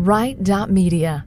Right.media.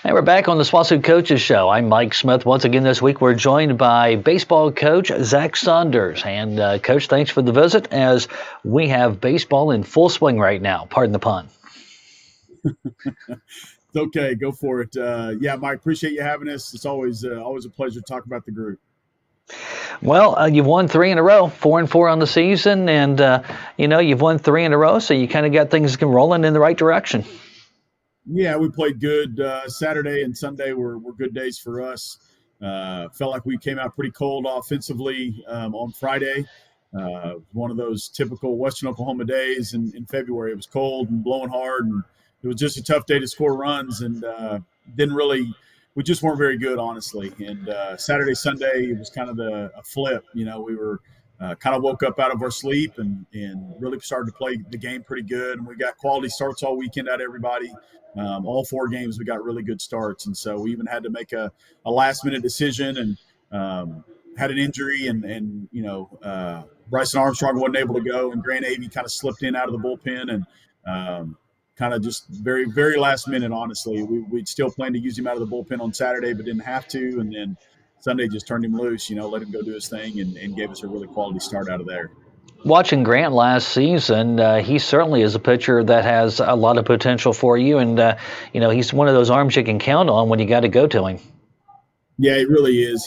Hey, we're back on the SWOSU Coaches Show. I'm Mike Smith. Once again this week, we're joined by baseball coach Zack Saunders. And Coach, thanks for the visit as we have baseball in full swing right now. Pardon the pun. It's okay. Go for it. Yeah, Mike, appreciate you having us. It's always a pleasure to talk about the group. Well, you've won 3 in a row, 4-4 on the season, and you've won 3 in a row, so you kind of got things rolling in the right direction. Yeah, we played good. Saturday and Sunday were good days for us. Felt like we came out pretty cold offensively on Friday. One of those typical Western Oklahoma days in February. It was cold and blowing hard, and it was just a tough day to score runs, and we just weren't very good, honestly. And Saturday, Sunday, it was kind of a flip. We were kind of woke up out of our sleep and really started to play the game pretty good. And we got quality starts all weekend out of everybody. All 4 games, we got really good starts. And so we even had to make a last-minute decision and had an injury. And Bryson Armstrong wasn't able to go. And Grant Avey kind of slipped in out of the bullpen. And kind of just very, very last minute, honestly. We'd still planned to use him out of the bullpen on Saturday, but didn't have to. And then Sunday just turned him loose, let him go do his thing and gave us a really quality start out of there. Watching Grant last season, he certainly is a pitcher that has a lot of potential for you. And, he's one of those arms you can count on when you got to go to him. Yeah, he really is.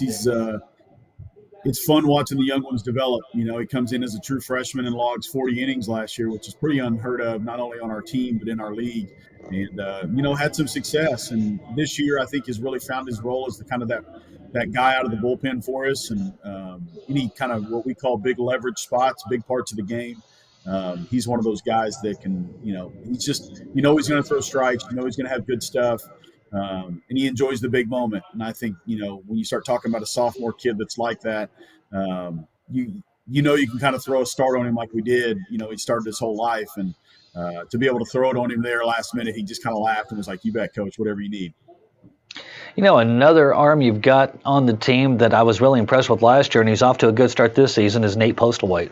It's fun watching the young ones develop. He comes in as a true freshman and logs 40 innings last year, which is pretty unheard of, not only on our team, but in our league. And, had some success. And this year, I think, has really found his role as the kind of that guy out of the bullpen for us. And any kind of what we call big leverage spots, big parts of the game. He's one of those guys that can, he's just, he's going to throw strikes, he's going to have good stuff. And he enjoys the big moment. And I think, when you start talking about a sophomore kid that's like that, you can kind of throw a start on him like we did. He started his whole life. And to be able to throw it on him there last minute, he just kind of laughed and was like, "You bet, coach, whatever you need." Another arm you've got on the team that I was really impressed with last year, and he's off to a good start this season, is Nate Postlethwaite.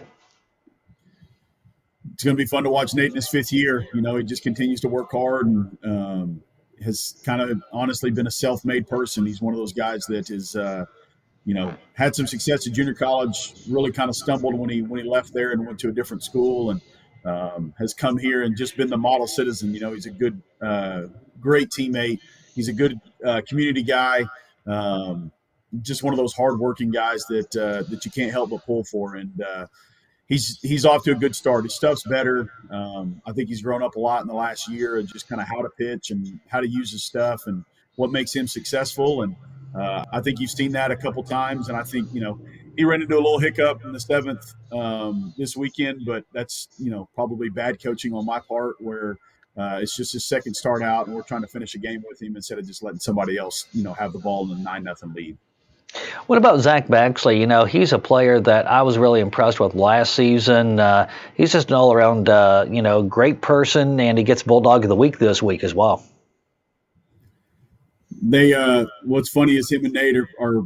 It's going to be fun to watch Nate in his 5th year. He just continues to work hard and has kind of honestly been a self-made person. He's one of those guys that is, had some success at junior college, really kind of stumbled when he left there and went to a different school, and has come here and just been the model citizen. He's a good, great teammate. He's a good community guy, just one of those hardworking guys that you can't help but pull for. And he's off to a good start. His stuff's better. I think he's grown up a lot in the last year and just kind of how to pitch and how to use his stuff and what makes him successful. And I think you've seen that a couple times. And I think, he ran into a little hiccup in the 7th this weekend, but that's, probably bad coaching on my part where it's just his 2nd start out and we're trying to finish a game with him instead of just letting somebody else, have the ball in a 9-0 lead. What about Zach Baxley? He's a player that I was really impressed with last season. He's just an all-around, great person, and he gets Bulldog of the Week this week as well. What's funny is him and Nate are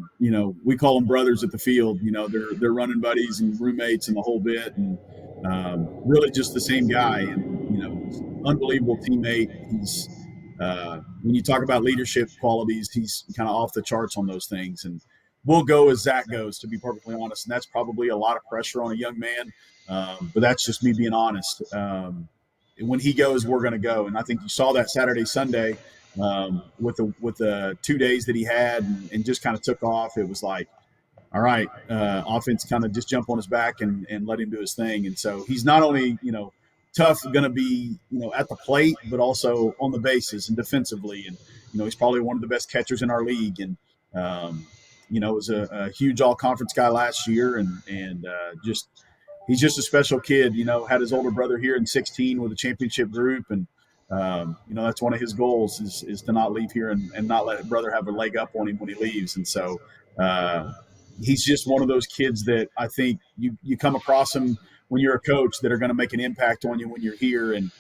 we call them brothers at the field. They're running buddies and roommates and the whole bit, and really just the same guy. And unbelievable teammate. He's when you talk about leadership qualities, he's kind of off the charts on those things. And we'll go as Zach goes, to be perfectly honest. And that's probably a lot of pressure on a young man, but that's just me being honest. When he goes, we're going to go. And I think you saw that Saturday, Sunday. With the 2 days that he had and just kind of took off, it was like all right, offense kind of just jump on his back and let him do his thing. And so he's not only, tough, going to be, at the plate, but also on the bases and defensively. And, he's probably one of the best catchers in our league. And, was a huge all conference guy last year and he's just a special kid, had his older brother here in 16 with a championship group. And, that's one of his goals is to not leave here and not let his brother have a leg up on him when he leaves. And so, he's just one of those kids that I think you come across him when you're a coach that are going to make an impact on you when you're here. And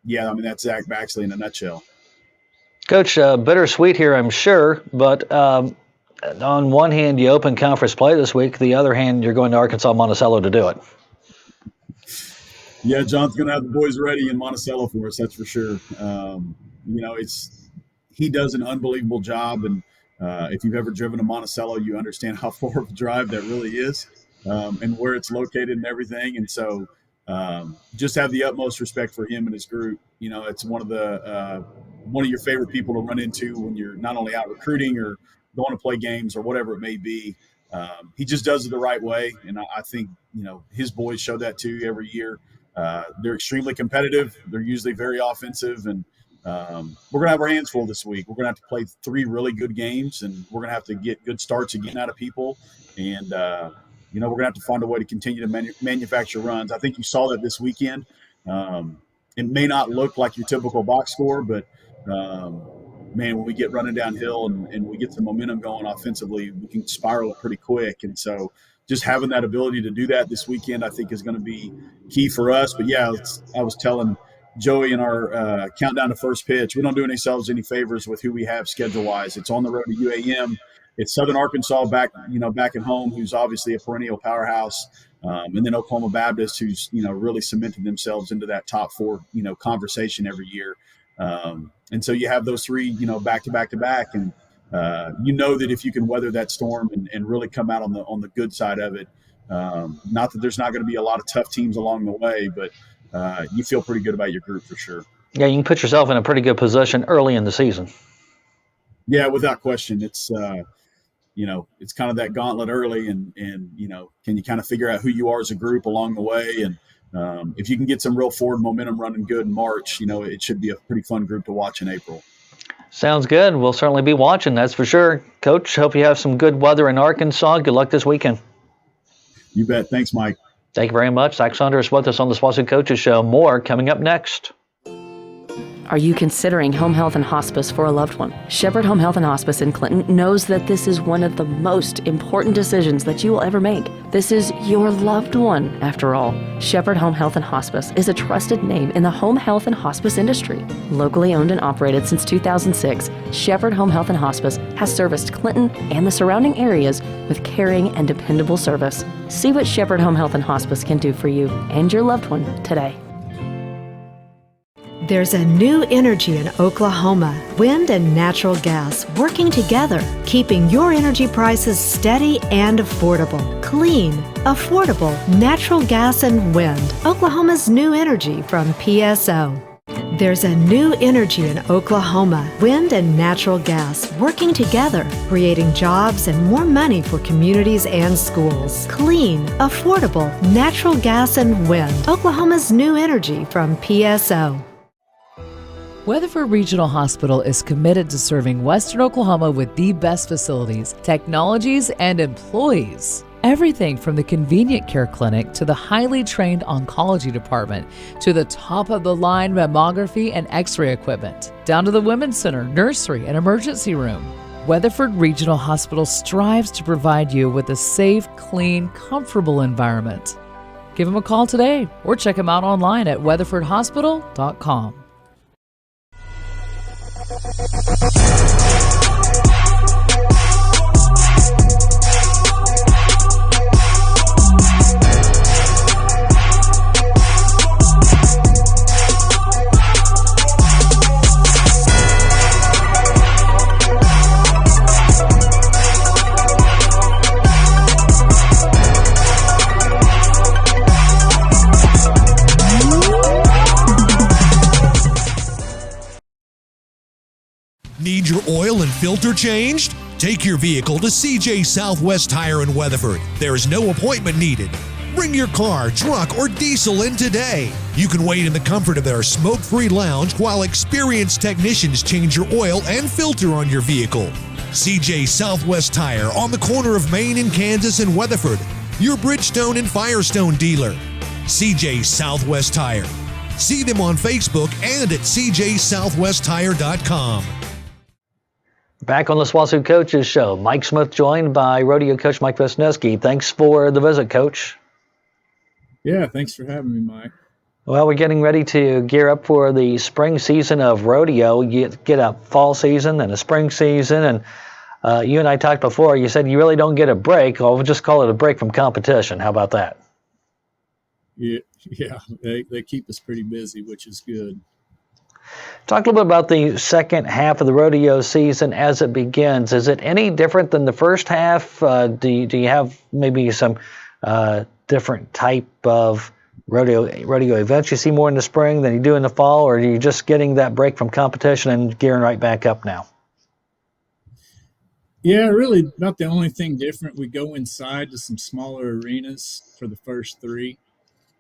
that's Zach Baxley in a nutshell. Coach, bittersweet here, I'm sure, but on one hand, you open conference play this week. The other hand, you're going to Arkansas Monticello to do it. Yeah, John's going to have the boys ready in Monticello for us, that's for sure. He does an unbelievable job, and if you've ever driven to Monticello, you understand how far of a drive that really is, and where it's located and everything. And so just have the utmost respect for him and his group. It's one of your favorite people to run into when you're not only out recruiting or going to play games or whatever it may be. He just does it the right way, and I think his boys show that too every year. They're extremely competitive. They're usually very offensive, and we're going to have our hands full this week. We're going to have to play 3 really good games, and we're going to have to get good starts again out of people. And, we're going to have to find a way to continue to manufacture runs. I think you saw that this weekend. It may not look like your typical box score, but, when we get running downhill and we get some momentum going offensively, we can spiral it pretty quick. And so just having that ability to do that this weekend, I think, is going to be key for us. But, I was telling Joey in our countdown to first pitch, we don't do ourselves any favors with who we have schedule-wise. It's on the road to UAM. It's Southern Arkansas back at home, who's obviously a perennial powerhouse, and then Oklahoma Baptist, who's, really cemented themselves into that top 4, conversation every year. And so you have those 3, back to back to back. And, that if you can weather that storm and really come out on the good side of it, not that there's not going to be a lot of tough teams along the way, but you feel pretty good about your group for sure. Yeah, you can put yourself in a pretty good position early in the season. Yeah, without question. It's, it's kind of that gauntlet early and can you kind of figure out who you are as a group along the way? And if you can get some real forward momentum running good in March, it should be a pretty fun group to watch in April. Sounds good. We'll certainly be watching, that's for sure. Coach, hope you have some good weather in Arkansas. Good luck this weekend. You bet. Thanks, Mike. Thank you very much. Zack Saunders with us on the SWOSU Coaches Show. More coming up next. Are you considering home health and hospice for a loved one? Shepherd Home Health and Hospice in Clinton knows that this is one of the most important decisions that you will ever make. This is your loved one, after all. Shepherd Home Health and Hospice is a trusted name in the home health and hospice industry. Locally owned and operated since 2006, Shepherd Home Health and Hospice has serviced Clinton and the surrounding areas with caring and dependable service. See what Shepherd Home Health and Hospice can do for you and your loved one today. There's a new energy in Oklahoma, wind and natural gas working together, keeping your energy prices steady and affordable. Clean, affordable, natural gas and wind. Oklahoma's new energy from PSO. There's a new energy in Oklahoma, wind and natural gas working together, creating jobs and more money for communities and schools. Clean, affordable, natural gas and wind. Oklahoma's new energy from PSO. Weatherford Regional Hospital is committed to serving Western Oklahoma with the best facilities, technologies, and employees. Everything from the convenient care clinic to the highly trained oncology department to the top-of-the-line mammography and x-ray equipment, down to the women's center, nursery, and emergency room. Weatherford Regional Hospital strives to provide you with a safe, clean, comfortable environment. Give them a call today or check them out online at weatherfordhospital.com. Need your oil and filter changed? Take your vehicle to CJ Southwest Tire in Weatherford. There is no appointment needed. Bring your car, truck, or diesel in today. You can wait in the comfort of their smoke-free lounge while experienced technicians change your oil and filter on your vehicle. CJ Southwest Tire on the corner of Maine and Kansas in Weatherford. Your Bridgestone and Firestone dealer. CJ Southwest Tire. See them on Facebook and at cjsouthwesttire.com. Back on the SWOSU Coaches Show, Mike Smith joined by rodeo coach Mike Visnieski. Thanks for the visit, Coach. Yeah, thanks for having me, Mike. Well, we're getting ready to gear up for the spring season of rodeo. You get a fall season and a spring season, and you and I talked before. You said you really don't get a break. I'll just call it a break from competition. How about that? Yeah, they keep us pretty busy, which is good. Talk a little bit about the second half of the rodeo season as it begins. Is it any different than the first half? Do you have maybe some different type of rodeo events you see more in the spring than you do in the fall, or are you just getting that break from competition and gearing right back up now? Yeah, really about the only thing different. We go inside to some smaller arenas for the first three,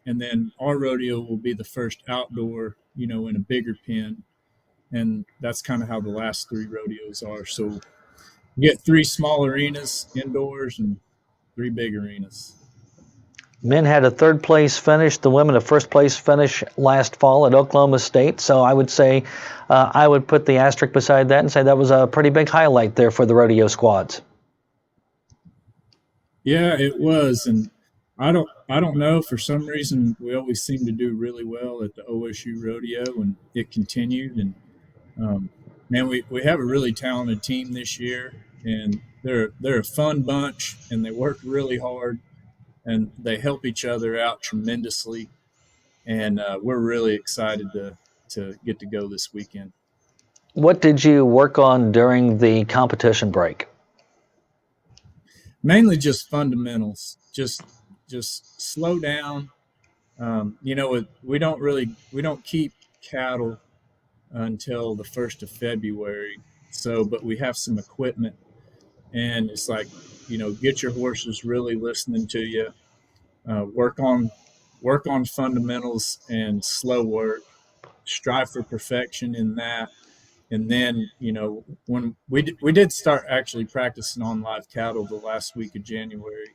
and then our rodeo will be the first outdoor, in a bigger pen. And that's kind of how the last three rodeos are. So you get three small arenas indoors and three big arenas. Men had a third place finish, the women a first place finish last fall at Oklahoma State. So I would say I would put the asterisk beside that and say that was a pretty big highlight there for the rodeo squads. Yeah, it was. And I don't know, for some reason we always seem to do really well at the OSU rodeo, and it continued. And man, we have a really talented team this year, and they're a fun bunch, and they work really hard, and they help each other out tremendously. And we're really excited to get to go this weekend. What did you work on during the competition break? Mainly just fundamentals, just slow down. We don't keep cattle until the 1st of February. So, but we have some equipment, and it's like, get your horses really listening to you. Work on fundamentals and slow work. Strive for perfection in that. And then, when we did start actually practicing on live cattle the last week of January,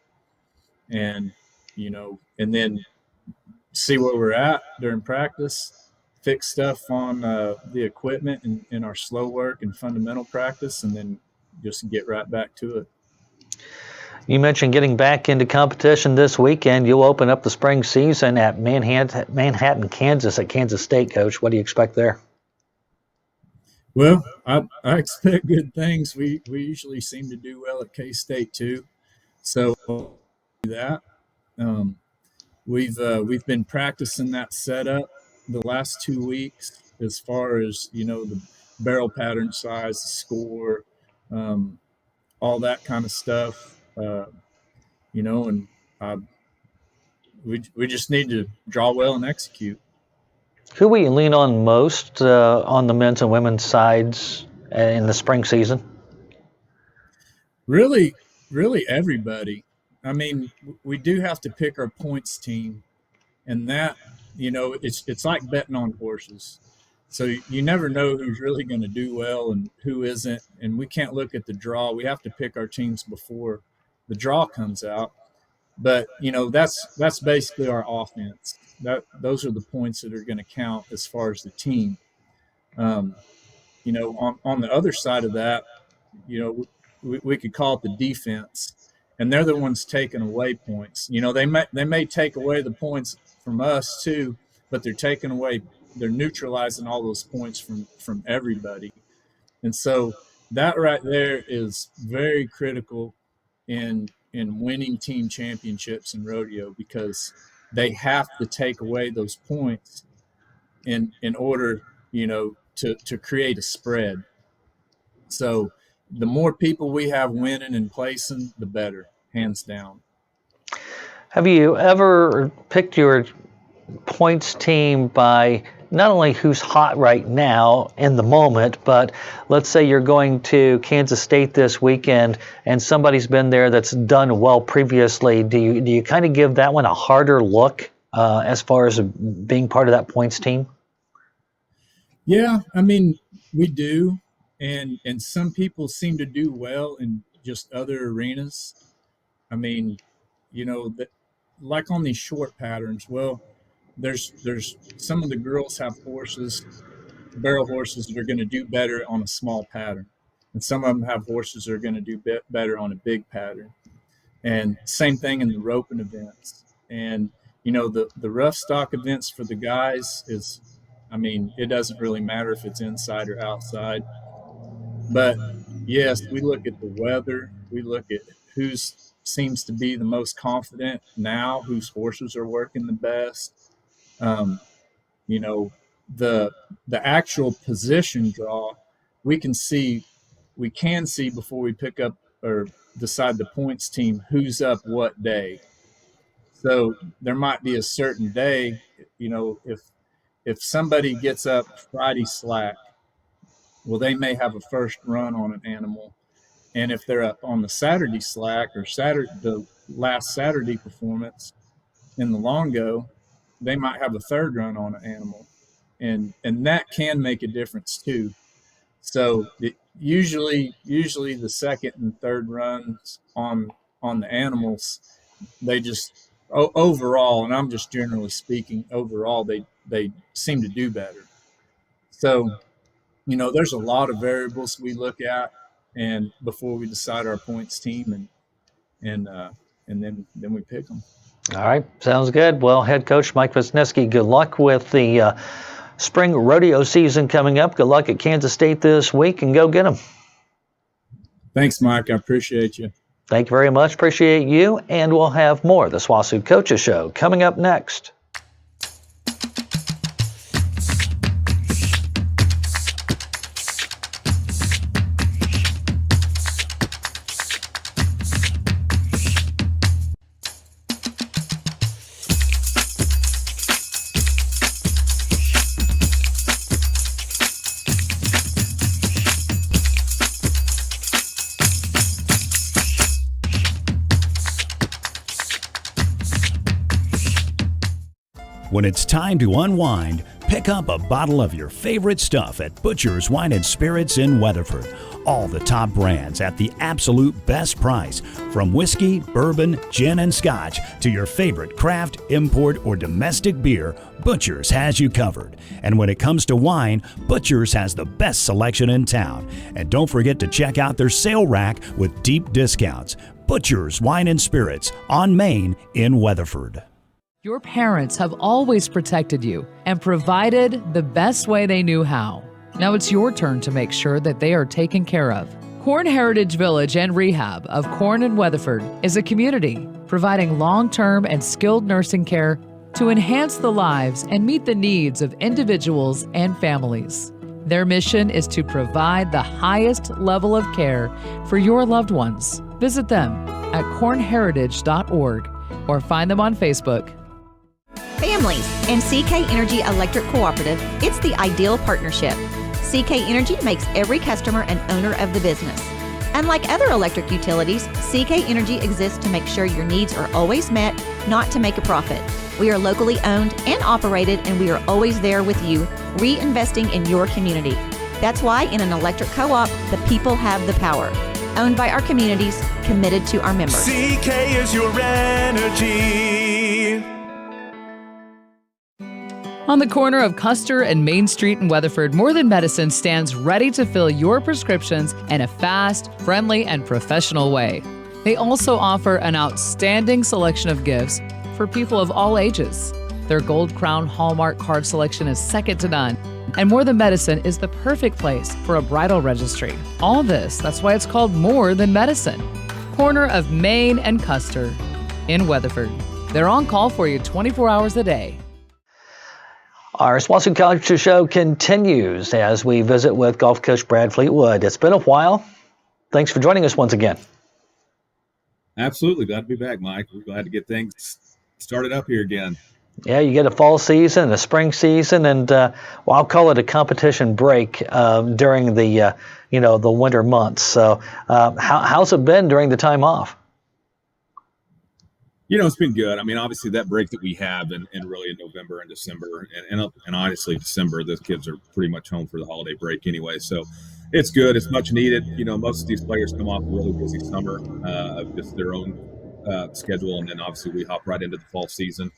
and and then see where we're at during practice, fix stuff on the equipment and in our slow work and fundamental practice, and then just get right back to it. You mentioned getting back into competition this weekend. You'll open up the spring season at Manhattan, Kansas at Kansas State, Coach. What do you expect there? Well, I expect good things. We usually seem to do well at K-State too. So that we've been practicing that setup the last 2 weeks, as far as the barrel pattern size, the score, all that kind of stuff. And we just need to draw well and execute. Who will you lean on most on the men's and women's sides in the spring season? Really everybody. I mean, we do have to pick our points team, and that, it's like betting on horses. So you never know who's really going to do well and who isn't, and we can't look at the draw. We have to pick our teams before the draw comes out. But, that's basically our offense. Those are the points that are going to count as far as the team. On the other side of that, we could call it the defense, and they're the ones taking away points. They may take away the points from us too, but they're neutralizing all those points from everybody. And so that right there is very critical in winning team championships in rodeo, because they have to take away those points in order, to create a spread. So the more people we have winning and placing, the better, hands down. Have you ever picked your points team by not only who's hot right now in the moment, but let's say you're going to Kansas State this weekend and somebody's been there that's done well previously. Do you kind of give that one a harder look as far as being part of that points team? Yeah, I mean, we do. And some people seem to do well in just other arenas. I mean, like on these short patterns, well, there's some of the girls have horses, barrel horses, that are going to do better on a small pattern, and some of them have horses that are going to do better on a big pattern. And same thing in the roping events. And the rough stock events for the guys is, I mean, it doesn't really matter if it's inside or outside. But yes, we look at the weather, we look at who seems to be the most confident now, whose horses are working the best. You know, the actual position draw, we can see before we pick up or decide the points team who's up what day. So there might be a certain day, if somebody gets up Friday slack, well, they may have a first run on an animal. And if they're up on the Saturday slack or the last Saturday performance in the Longo, they might have a third run on an animal. And that can make a difference too. So usually the second and third runs on the animals, they just overall, and I'm just generally speaking, overall they seem to do better. So there's a lot of variables we look at, and before we decide our points team, and then we pick them. All right, sounds good. Well, head coach Mike Visnieski, good luck with the spring rodeo season coming up. Good luck at Kansas State this week, and go get them. Thanks, Mike. I appreciate you. Thank you very much. Appreciate you, and we'll have more of the SWOSU Coaches Show coming up next. When it's time to unwind, pick up a bottle of your favorite stuff at Butcher's Wine and Spirits in Weatherford. All the top brands at the absolute best price. From whiskey, bourbon, gin, and scotch to your favorite craft, import, or domestic beer, Butcher's has you covered. And when it comes to wine, Butcher's has the best selection in town. And don't forget to check out their sale rack with deep discounts. Butcher's Wine and Spirits on Main in Weatherford. Your parents have always protected you and provided the best way they knew how. Now it's your turn to make sure that they are taken care of. Corn Heritage Village and Rehab of Corn and Weatherford is a community providing long-term and skilled nursing care to enhance the lives and meet the needs of individuals and families. Their mission is to provide the highest level of care for your loved ones. Visit them at cornheritage.org or find them on Facebook. Families and CK Energy Electric Cooperative, it's the ideal partnership. CK Energy makes every customer an owner of the business. Unlike other electric utilities, CK Energy exists to make sure your needs are always met, not to make a profit. We are locally owned and operated, and we are always there with you, reinvesting in your community. That's why in an electric co-op, the people have the power. Owned by our communities, committed to our members. CK is your energy. On the corner of Custer and Main Street in Weatherford, More Than Medicine stands ready to fill your prescriptions in a fast, friendly, and professional way. They also offer an outstanding selection of gifts for people of all ages. Their Gold Crown Hallmark card selection is second to none, and More Than Medicine is the perfect place for a bridal registry. All this, that's why it's called More Than Medicine. Corner of Main and Custer in Weatherford. They're on call for you 24 hours a day. Our SWOSU Coaches Show continues as we visit with golf coach Brad Fleetwood. It's been a while. Thanks for joining us once again. Absolutely. Glad to be back, Mike. We're glad to get things started up here again. Yeah, you get a fall season, a spring season, and I'll call it a competition break during the the winter months. So, how's it been during the time off? It's been good. I mean, obviously that break that we have and really in November and December and honestly December, the kids are pretty much home for the holiday break anyway. So it's good. It's much needed. Most of these players come off a really busy summer of just their own schedule. And then obviously we hop right into the fall season.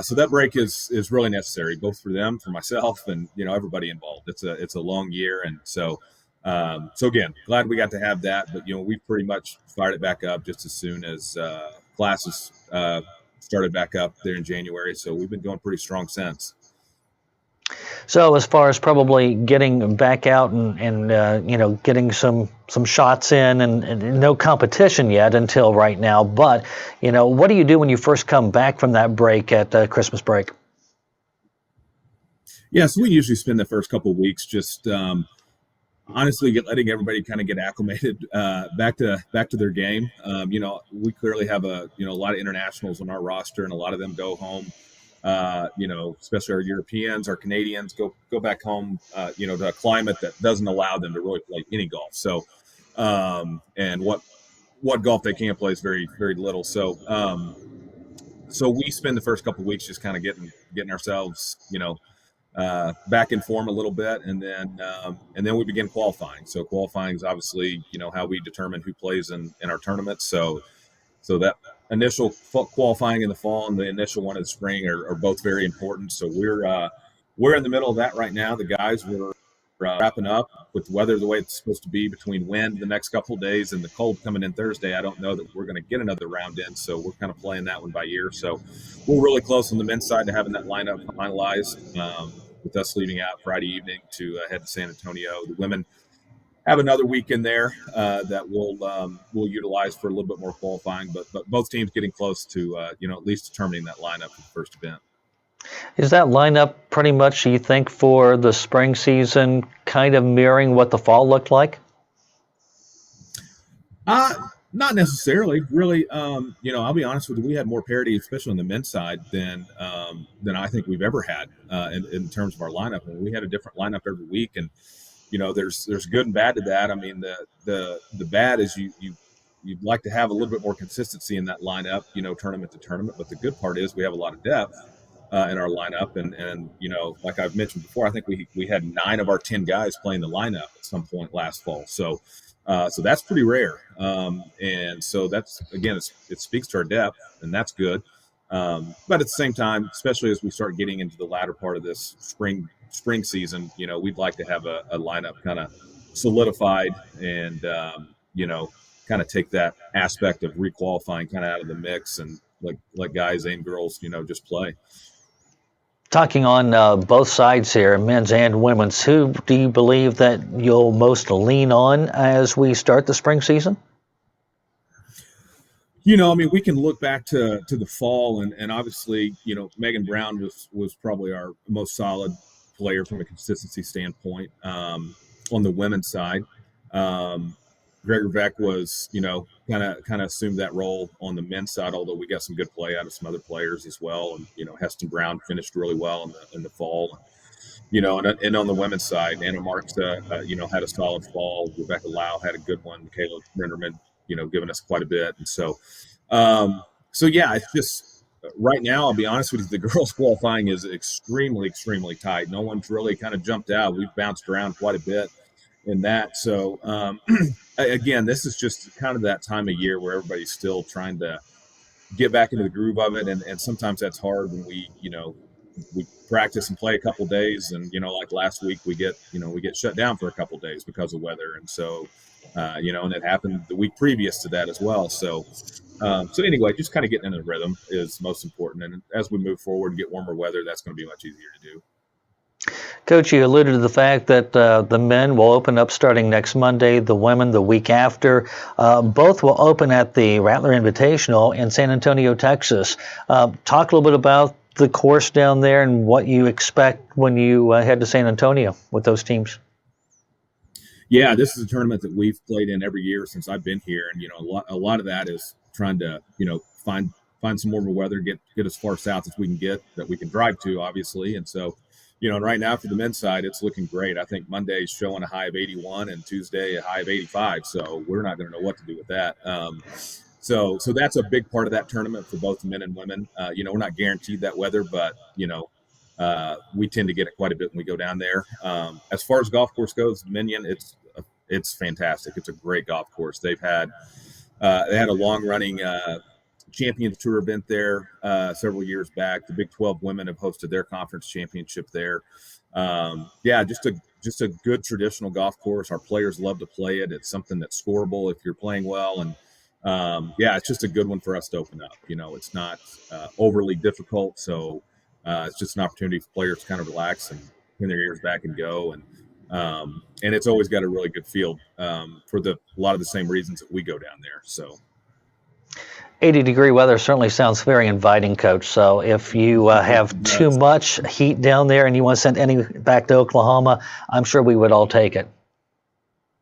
So that break is really necessary, both for them, for myself, and everybody involved. It's a long year, and so again, glad we got to have that. But we pretty much fired it back up just as soon as classes started back up there in January. So we've been going pretty strong since. So as far as probably getting back out and getting some shots in and no competition yet until right now, but what do you do when you first come back from that break at Christmas break? Yeah, so we usually spend the first couple of weeks just honestly letting everybody kind of get acclimated back to their game. We clearly have a lot of internationals on our roster, and a lot of them go home. Especially our Europeans, our Canadians go back home, to a climate that doesn't allow them to really play any golf. So, and what golf they can play is very, very little. So, so we spend the first couple of weeks just kind of getting ourselves, back in form a little bit, and then we begin qualifying. So qualifying is obviously, how we determine who plays in our tournaments. So that initial qualifying in the fall and the initial one in the spring are both very important. So we're in the middle of that right now. The guys were wrapping up with the weather the way it's supposed to be, between wind the next couple of days and the cold coming in Thursday. I don't know that we're going to get another round in, so we're kind of playing that one by ear. So we're really close on the men's side to having that lineup finalized, with us leaving out Friday evening to head to San Antonio. The women have another week in there that we'll utilize for a little bit more qualifying, but both teams getting close to at least determining that lineup for the first event. Is that lineup pretty much, you think, for the spring season kind of mirroring what the fall looked like? Not necessarily, really. I'll be honest with you. We had more parity, especially on the men's side, than I think we've ever had in terms of our lineup. I mean, we had a different lineup every week, and there's good and bad to that. I mean, the bad is you'd like to have a little bit more consistency in that lineup, tournament to tournament. But the good part is we have a lot of depth in our lineup, and like I've mentioned before, I think we had 9 of our 10 guys playing the lineup at some point last fall. So that's pretty rare, and so that's, again, it speaks to our depth, and that's good. But at the same time, especially as we start getting into the latter part of this spring season, we'd like to have a lineup kind of solidified and kind of take that aspect of requalifying kind of out of the mix, and let guys and girls just play. Talking on both sides here, men's and women's, who do you believe that you'll most lean on as we start the spring season? I mean, we can look back to the fall, and obviously, Megan Brown was probably our most solid player from a consistency standpoint on the women's side. Gregor Beck was, kind of assumed that role on the men's side, although we got some good play out of some other players as well. And, Heston Brown finished really well in the fall. And on the women's side, Anna Marks, had a solid fall. Rebecca Lau had a good one. Michaela Renderman, giving us quite a bit. And so yeah, it's just right now, I'll be honest with you, the girls qualifying is extremely, extremely tight. No one's really kind of jumped out. We've bounced around quite a bit in that. So, again, this is just kind of that time of year where everybody's still trying to get back into the groove of it. And sometimes that's hard when we practice and play a couple days, and, like last week we get shut down for a couple days because of weather. And so, and it happened the week previous to that as well. So anyway, just kind of getting into the rhythm is most important. And as we move forward and get warmer weather, that's going to be much easier to do. Coach, you alluded to the fact that the men will open up starting next Monday, the women the week after. Both will open at the Rattler Invitational in San Antonio, Texas. Talk a little bit about the course down there and what you expect when you head to San Antonio with those teams. Yeah, this is a tournament that we've played in every year since I've been here, and a lot of that is trying to find find some warmer weather, get as far south as we can get that we can drive to, obviously. And so, and right now for the men's side, it's looking great. I think Monday's showing a high of 81 and Tuesday a high of 85. So we're not going to know what to do with that. So that's a big part of that tournament for both men and women. We're not guaranteed that weather, but we tend to get it quite a bit when we go down there. As far as golf course goes, Dominion, it's fantastic. It's a great golf course. They had a long running Champions Tour event there several years back. The Big 12 women have hosted their conference championship there. Just a good traditional golf course. Our players love to play it. It's something that's scoreable if you're playing well. And it's just a good one for us to open up. It's not overly difficult. So it's just an opportunity for players to kind of relax and pin their ears back and go. And it's always got a really good field for a lot of the same reasons that we go down there. So 80-degree weather certainly sounds very inviting, Coach. So if you have too much heat down there and you want to send any back to Oklahoma, I'm sure we would all take it.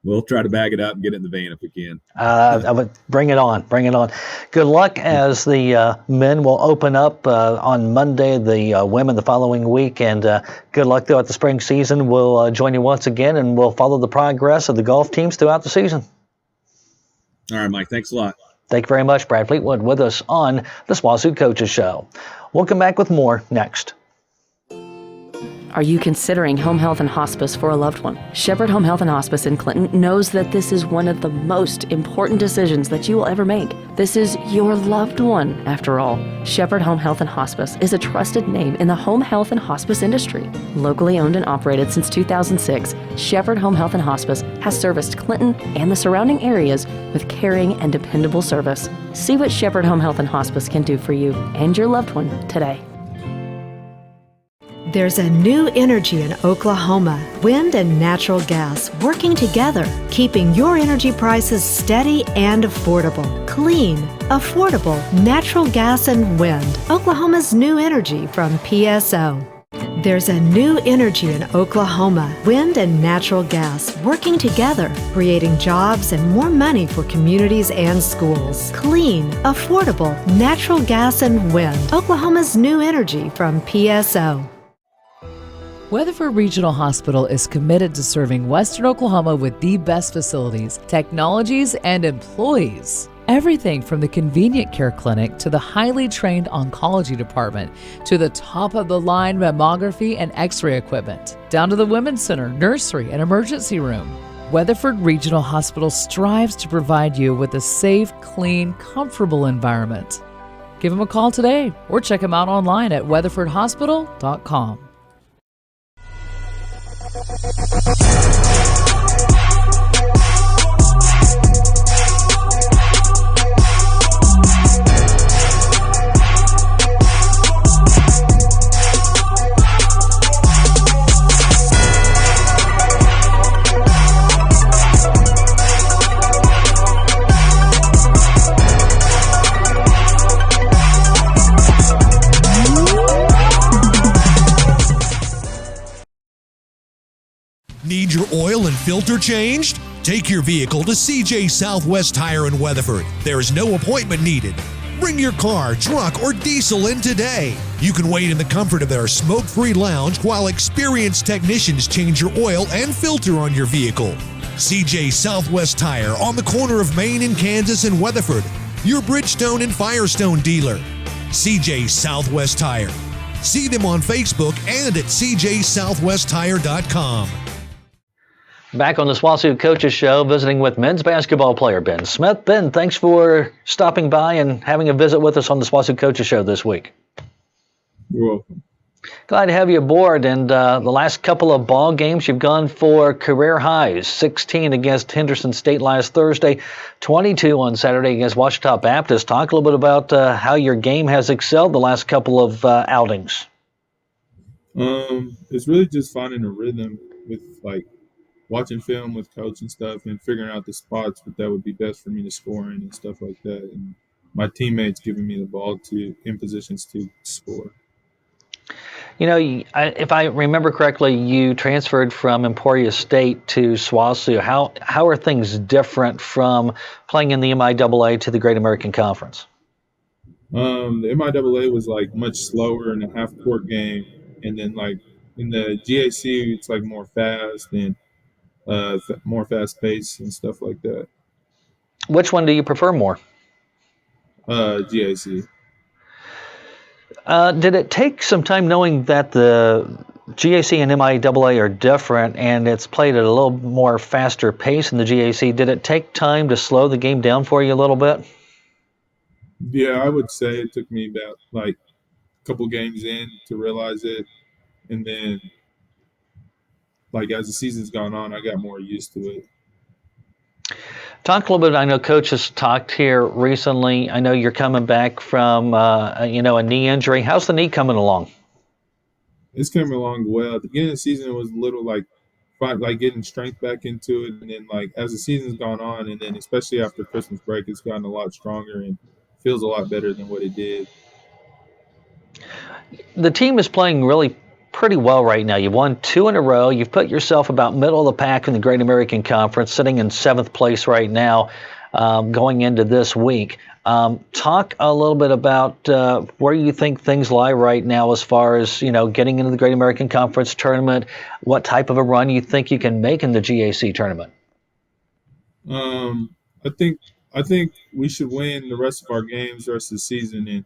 We'll try to bag it up and get it in the van if we can. I would bring it on. Bring it on. Good luck as the men will open up on Monday, the women the following week, and good luck throughout the spring season. We'll join you once again, and we'll follow the progress of the golf teams throughout the season. All right, Mike. Thanks a lot. Thank you very much, Brad Fleetwood, with us on the SWOSU Coaches Show. We'll come back with more next. Are you considering home health and hospice for a loved one? Shepherd Home Health and Hospice in Clinton knows that this is one of the most important decisions that you will ever make. This is your loved one, after all. Shepherd Home Health and Hospice is a trusted name in the home health and hospice industry. Locally owned and operated since 2006, Shepherd Home Health and Hospice has serviced Clinton and the surrounding areas with caring and dependable service. See what Shepherd Home Health and Hospice can do for you and your loved one today. There's a new energy in Oklahoma, wind and natural gas working together, keeping your energy prices steady and affordable. Clean, affordable, natural gas and wind. Oklahoma's new energy from PSO. There's a new energy in Oklahoma, wind and natural gas working together, creating jobs and more money for communities and schools. Clean, affordable, natural gas and wind. Oklahoma's new energy from PSO. Weatherford Regional Hospital is committed to serving Western Oklahoma with the best facilities, technologies, and employees. Everything from the convenient care clinic to the highly trained oncology department to the top-of-the-line mammography and x-ray equipment, down to the women's center, nursery, and emergency room. Weatherford Regional Hospital strives to provide you with a safe, clean, comfortable environment. Give them a call today or check them out online at weatherfordhospital.com. Need your oil and filter changed? Take your vehicle to CJ Southwest Tire in Weatherford. There is no appointment needed. Bring your car, truck, or diesel in today. You can wait in the comfort of their smoke-free lounge while experienced technicians change your oil and filter on your vehicle. CJ Southwest Tire on the corner of Main and Kansas in Weatherford. Your Bridgestone and Firestone dealer. CJ Southwest Tire. See them on Facebook and at cjsouthwesttire.com. Back on the SWOSU Coaches Show, visiting with men's basketball player Ben Smith. Ben, thanks for stopping by and having a visit with us on the SWOSU Coaches Show this week. You're welcome. Glad to have you aboard. And the last couple of ball games, you've gone for career highs. 16 against Henderson State last Thursday, 22 on Saturday against Ouachita Baptist. Talk a little bit about how your game has excelled the last couple of outings. It's really just finding a rhythm with watching film with coach and stuff and figuring out the spots that would be best for me to score in and stuff like that. And my teammates giving me the ball in positions to score. You know, if I remember correctly, you transferred from Emporia State to SWOSU. How are things different from playing in the MIAA to the Great American Conference? The MIAA was like much slower in a half court game, and then like in the GAC, it's like more fast and more fast paced and stuff like that. Which one do you prefer more? GAC. Did it take some time, knowing that the GAC and MIAA are different and it's played at a little more faster pace in the GAC, did it take time to slow the game down for you a little bit? Yeah, I would say it took me about like a couple games in to realize it, and then like as the season's gone on, I got more used to it. Talk a little bit. I know Coach has talked here recently. I know you're coming back from a knee injury. How's the knee coming along? It's coming along well. At the beginning of the season, it was a little like getting strength back into it, and then like as the season's gone on, and then especially after Christmas break, it's gotten a lot stronger and feels a lot better than what it did. The team is playing really pretty well right now. You've won 2 in a row. You've put yourself about middle of the pack in the Great American Conference, sitting in 7th place right now, going into this week. Talk a little bit about where you think things lie right now as far as, getting into the Great American Conference tournament, what type of a run you think you can make in the GAC tournament. I think we should win the rest of our games the rest of the season and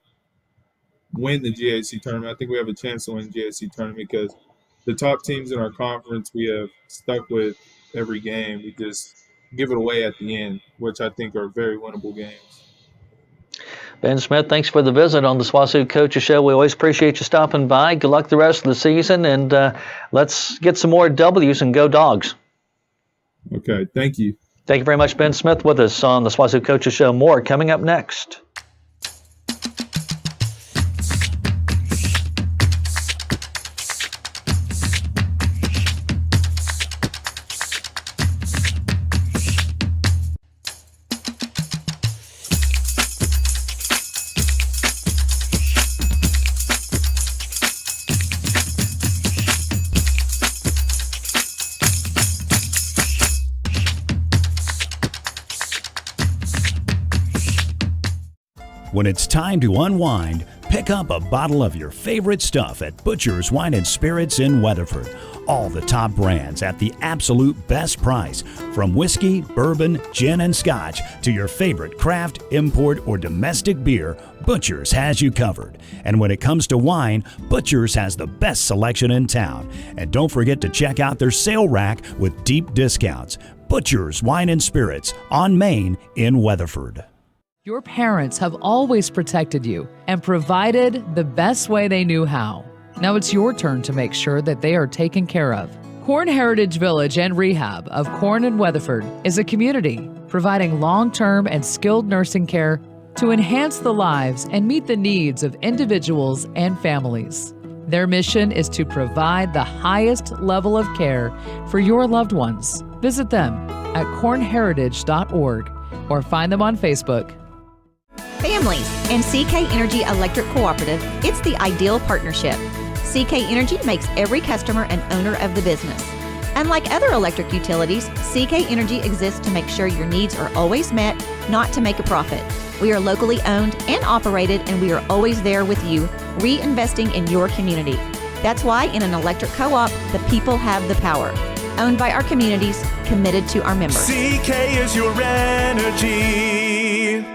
win the GAC tournament. I think we have a chance to win the GAC tournament because the top teams in our conference we have stuck with every game. We just give it away at the end, which I think are very winnable games. Ben Smith, thanks for the visit on the SWOSU Coaches Show. We always appreciate you stopping by. Good luck the rest of the season, and let's get some more W's and go Dogs. Okay, thank you. Thank you very much, Ben Smith, with us on the SWOSU Coaches Show. More coming up next. When it's time to unwind, pick up a bottle of your favorite stuff at Butcher's Wine and Spirits in Weatherford. All the top brands at the absolute best price. From whiskey, bourbon, gin, and scotch to your favorite craft, import, or domestic beer, Butcher's has you covered. And when it comes to wine, Butcher's has the best selection in town. And don't forget to check out their sale rack with deep discounts. Butcher's Wine and Spirits on Main in Weatherford. Your parents have always protected you and provided the best way they knew how. Now it's your turn to make sure that they are taken care of. Corn Heritage Village and Rehab of Corn and Weatherford is a community providing long-term and skilled nursing care to enhance the lives and meet the needs of individuals and families. Their mission is to provide the highest level of care for your loved ones. Visit them at cornheritage.org or find them on Facebook. Families and CK Energy Electric Cooperative, it's the ideal partnership. CK Energy makes every customer an owner of the business. Unlike other electric utilities, CK Energy exists to make sure your needs are always met, not to make a profit. We are locally owned and operated, and we are always there with you, reinvesting in your community. That's why in an electric co-op, the people have the power. Owned by our communities, committed to our members. CK is your energy.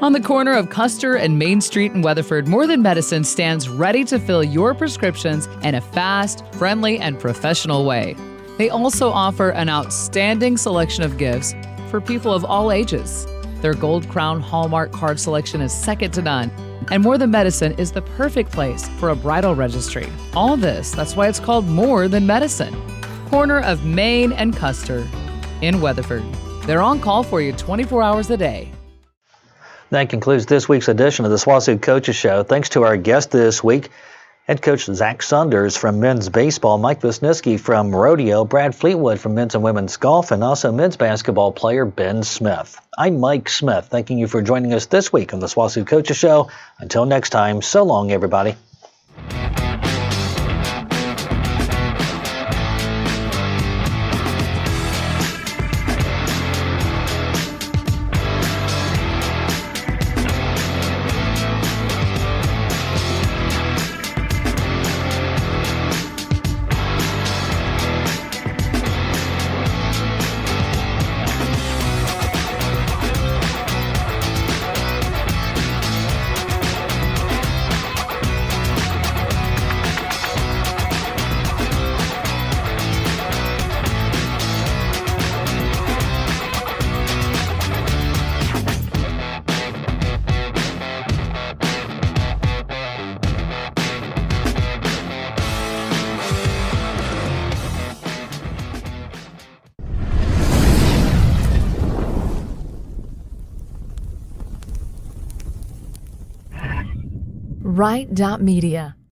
On the corner of Custer and Main Street in Weatherford, More Than Medicine stands ready to fill your prescriptions in a fast, friendly, and professional way. They also offer an outstanding selection of gifts for people of all ages. Their Gold Crown Hallmark card selection is second to none, and More Than Medicine is the perfect place for a bridal registry. All this, that's why it's called More Than Medicine. Corner of Main and Custer in Weatherford. They're on call for you 24 hours a day. That concludes this week's edition of the SWOSU Coaches Show. Thanks to our guest this week, head coach Zack Saunders from men's baseball, Mike Visnieski from rodeo, Brad Fleetwood from men's and women's golf, and also men's basketball player Ben Smith. I'm Mike Smith, thanking you for joining us this week on the SWOSU Coaches Show. Until next time, so long, everybody. Right.media.